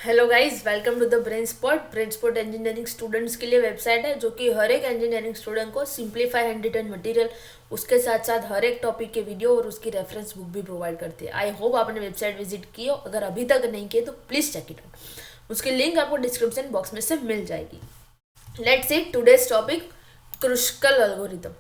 Hello guys, welcome to the Brain Spot engineering students के लिए website है जो कि हर एक इंजीनियरिंग स्टूडेंट को सिंप्लीफाई हैंड रिटन मटेरियल, उसके साथ साथ हर एक टॉपिक के वीडियो और उसकी रेफरेंस बुक भी प्रोवाइड करती है। आई होप आपने वेबसाइट विजिट की हो। अगर अभी तक नहीं किए तो प्लीज़ चेक इट आउट। उसकी लिंक आपको डिस्क्रिप्शन बॉक्स में से मिल जाएगी। Let's see today's topic, Kruskal algorithm.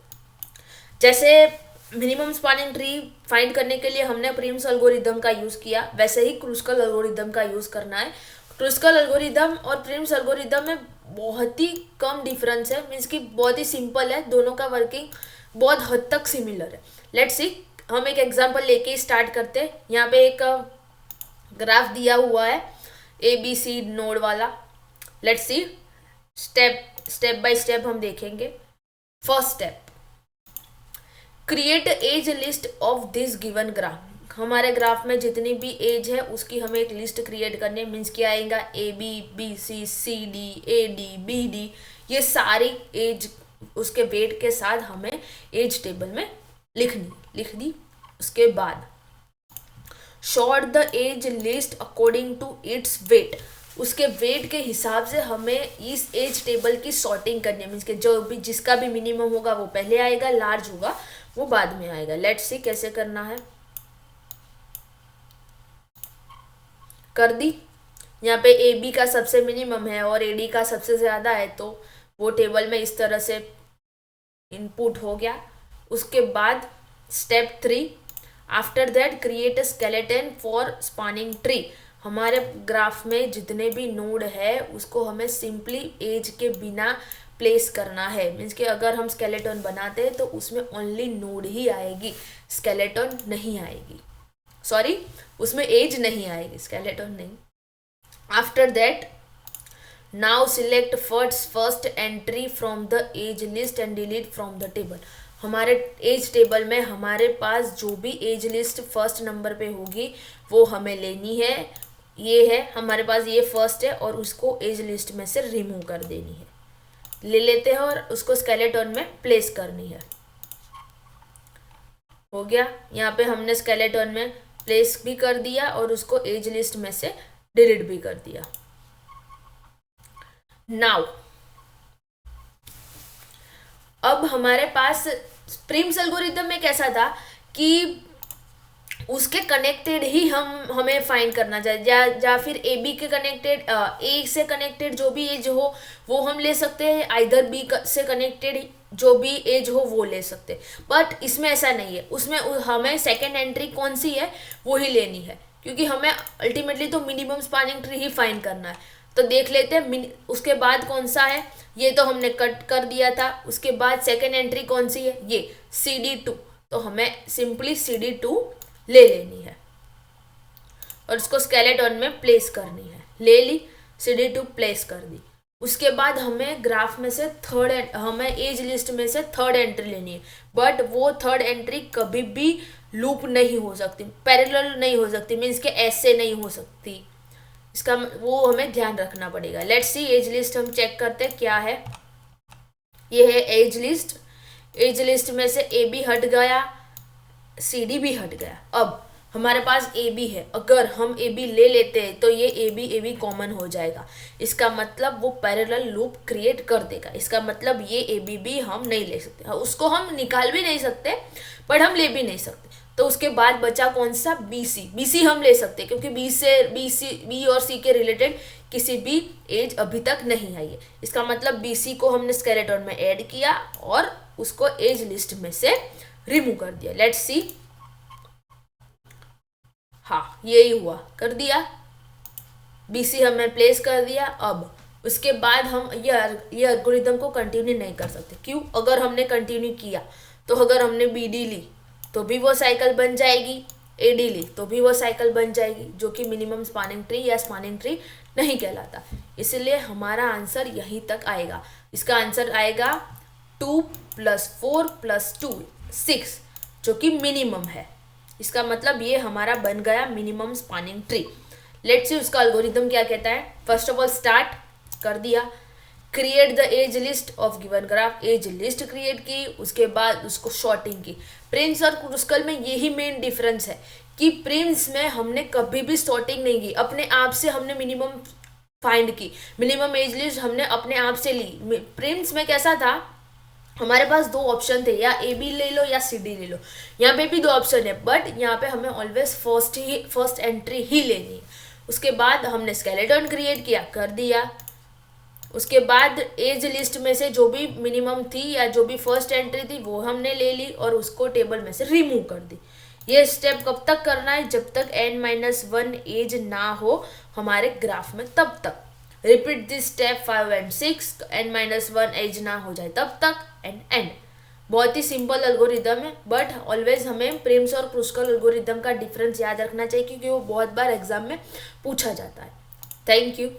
जैसे मिनिमम स्पैनिंग ट्री फाइंड करने के लिए हमने प्रिम्स एल्गोरिदम का यूज़ किया, वैसे ही क्रुस्कल एल्गोरिदम का यूज़ करना है। क्रुस्कल एल्गोरिदम और प्रिम्स एल्गोरिदम में बहुत ही कम डिफरेंस है, मीन्स कि बहुत ही सिंपल है, दोनों का वर्किंग बहुत हद तक सिमिलर है। लेट्स सी, हम एक एग्जांपल लेके स्टार्ट करते हैं। यहाँ पे एक ग्राफ दिया हुआ है ए बी सी नोड वाला। Let's see, step by step हम देखेंगे। First step, create edge list of this given graph. हमारे ग्राफ में जितनी भी एज है उसकी हमें एक लिस्ट क्रिएट करनी है। मीन्स क्या आएगा, A B, B C, C D, A D, B D, ये सारी एज उसके वेट के साथ हमें एज टेबल में लिख दी। उसके बाद sort the edge list according to its weight. उसके वेट के हिसाब से हमें इस एज टेबल की सॉर्टिंग करनी है। मीन्स के जो भी जिसका भी मिनिमम होगा वो पहले आएगा, लार्ज होगा वो बाद में आएगा। लेट्स सी कैसे करना है। कर दी। यहाँ पे ए बी का सबसे मिनिमम है और ए डी का सबसे ज़्यादा है, तो वो टेबल में इस तरह से इनपुट हो गया। उसके बाद step 3, after that create a skeleton for spanning tree. हमारे ग्राफ में जितने भी नोड है उसको हमें सिंपली एज के बिना प्लेस करना है। मीन्स कि अगर हम स्केलेटन बनाते हैं तो उसमें ओनली नोड ही आएगी, स्केलेटन नहीं आएगी। सॉरी, उसमें एज नहीं आएगी, स्केलेटन नहीं। After that now select first entry from the edge list and delete from the table. हमारे एज टेबल में हमारे पास जो भी एज लिस्ट फर्स्ट नंबर पे होगी वो हमें लेनी है। ये है हमारे पास, ये फर्स्ट है और उसको एज लिस्ट में से रिमूव कर देनी है। ले लेते हैं और उसको स्केलेटन में प्लेस करनी है। हो गया, यहाँ पे हमने स्केलेटन में प्लेस भी कर दिया और उसको एज लिस्ट में से डिलीट भी कर दिया। नाउ अब हमारे पास प्रिम्स एल्गोरिथम में कैसा था कि उसके कनेक्टेड ही हमें फाइंड करना चाहिए, या फिर ए बी के कनेक्टेड, ए से कनेक्टेड जो भी एज हो वो हम ले सकते हैं, आइदर बी से कनेक्टेड जो भी एज हो वो ले सकते हैं। बट इसमें ऐसा नहीं है, उसमें हमें सेकेंड एंट्री कौन सी है वो ही लेनी है, क्योंकि हमें अल्टीमेटली तो मिनिमम स्पैनिंग ट्री ही फाइंड करना है। तो देख लेते हैं उसके बाद कौन सा है। ये तो हमने कट कर दिया था। उसके बाद सेकेंड एंट्री कौन सी है, ये CD2। तो हमें सिंपली CD2 ले लेनी है और इसको स्केलेटन में प्लेस करनी है। ले ली, CD2 प्लेस कर दी। उसके बाद हमें ग्राफ में से हमें एज लिस्ट में से थर्ड एंट्री लेनी है। बट वो थर्ड एंट्री कभी भी लूप नहीं हो सकती, पैरेलल नहीं हो सकती, मीन्स के ऐसे नहीं हो सकती। इसका वो हमें ध्यान रखना पड़ेगा। लेट्स सी, एज लिस्ट हम चेक करते हैं क्या है। ये है एज लिस्ट। एज लिस्ट में से ए बी हट गया, सी डी भी हट गया। अब हमारे पास ए बी है, अगर हम ए बी ले लेते हैं तो ये ए बी कॉमन हो जाएगा। इसका मतलब वो पैरेलल लूप क्रिएट कर देगा। इसका मतलब ये ए बी हम नहीं ले सकते, उसको हम निकाल भी नहीं सकते बट हम ले भी नहीं सकते। तो उसके बाद बचा कौन सा, बी सी हम ले सकते क्योंकि बी और सी के रिलेटेड किसी भी एज अभी तक नहीं आई है। इसका मतलब बी सी को हमने स्केलेटन में ऐड किया और उसको एज लिस्ट में से रिमूव कर दिया। लेट्स सी, हाँ यही हुआ, कर दिया। BC हमने प्लेस कर दिया। अब उसके बाद हम ये एल्गोरिथम को कंटिन्यू नहीं कर सकते। क्यों? अगर हमने कंटिन्यू किया तो अगर हमने BD ली तो भी वो साइकिल बन जाएगी, AD ली तो भी वो साइकिल बन जाएगी, जो कि मिनिमम स्पैनिंग ट्री या स्पैनिंग ट्री नहीं कहलाता। इसलिए हमारा आंसर यहीं तक आएगा। इसका आंसर आएगा 2 + 4 + 2 6, जो कि मिनिमम है। इसका मतलब ये हमारा बन गया minimum spanning tree. Let's see उसका एल्गोरिथम क्या कहता है। फर्स्ट ऑफ ऑल स्टार्ट कर दिया, create the edge list of given graph, edge list create की, उसके बाद उसको शॉर्टिंग की। प्रिंस और क्रुस्कल में यही मेन डिफरेंस है कि प्रिम्स में हमने कभी भी सॉर्टिंग नहीं की, अपने आप से हमने मिनिमम फाइंड की, मिनिमम एज लिस्ट हमने अपने आप से ली। प्रिम्स में कैसा था, हमारे पास दो ऑप्शन थे, या ए बी ले लो या सी डी ले लो। यहाँ पे भी दो ऑप्शन है, बट यहाँ पे हमें ऑलवेज फर्स्ट एंट्री ही लेनी है। उसके बाद हमने स्केलेटन क्रिएट किया, कर दिया। उसके बाद एज लिस्ट में से जो भी मिनिमम थी या जो भी फर्स्ट एंट्री थी वो हमने ले ली और उसको टेबल में से रिमूव कर दी। ये स्टेप कब तक करना है, जब तक n-1 एज ना हो हमारे ग्राफ में, तब तक। Repeat this step 5 and 6, n-1 edge ना हो जाए तब तक, एंड बहुत ही सिंपल एल्गोरिदम है, बट ऑलवेज हमें प्रिम्स और क्रुस्कल एल्गोरिदम का डिफरेंस याद रखना चाहिए, क्योंकि वो बहुत बार एग्जाम में पूछा जाता है। Thank you.